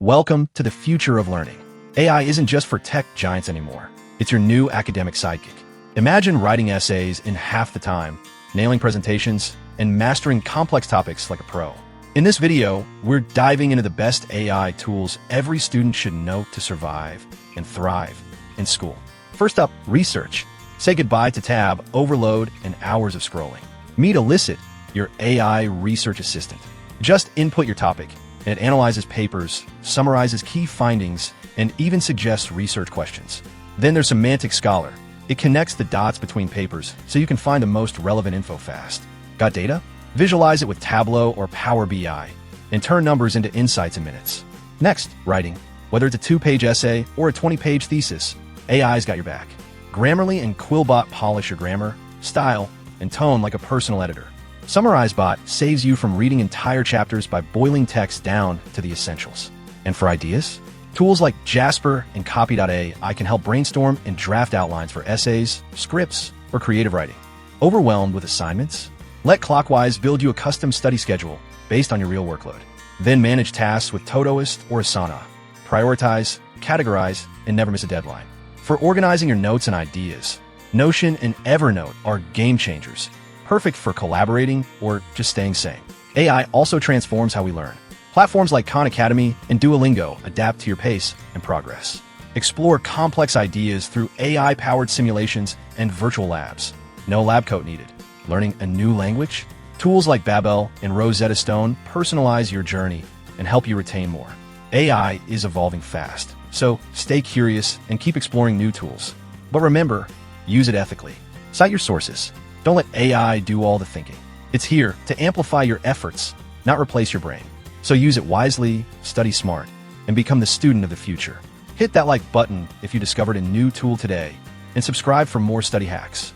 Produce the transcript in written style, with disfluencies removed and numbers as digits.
Welcome to the future of learning. AI isn't just for tech giants anymore. It's your new academic sidekick. Imagine writing essays in half the time, nailing presentations, and mastering complex topics like a pro. In this video, we're diving into the best AI tools every student should know to survive and thrive in school. First up, research. Say goodbye to tab, overload, and hours of scrolling. Meet Elicit, your AI research assistant. Just input your topic, and it analyzes papers, summarizes key findings, and even suggests research questions. Then there's Semantic Scholar. It connects the dots between papers so you can find the most relevant info fast. Got data? Visualize it with Tableau or Power BI, and turn numbers into insights in minutes. Next, writing. Whether it's a 2-page essay or a 20-page thesis, AI's got your back. Grammarly and Quillbot polish your grammar, style, and tone like a personal editor. SummarizBot saves you from reading entire chapters by boiling text down to the essentials. And for ideas? Tools like Jasper and Copy.ai can help brainstorm and draft outlines for essays, scripts, or creative writing. Overwhelmed with assignments? Let Clockwise build you a custom study schedule based on your real workload. Then manage tasks with Todoist or Asana. Prioritize, categorize, and never miss a deadline. For organizing your notes and ideas, Notion and Evernote are game changers, perfect for collaborating or just staying sane. AI also transforms how we learn. Platforms like Khan Academy and Duolingo adapt to your pace and progress. Explore complex ideas through AI-powered simulations and virtual labs. No lab coat needed. Learning a new language? Tools like Babel and Rosetta Stone personalize your journey and help you retain more. AI is evolving fast, so stay curious and keep exploring new tools. But remember, use it ethically. Cite your sources. Don't let AI do all the thinking. It's here to amplify your efforts, not replace your brain. So use it wisely, study smart, and become the student of the future. Hit that like button if you discovered a new tool today, and subscribe for more study hacks.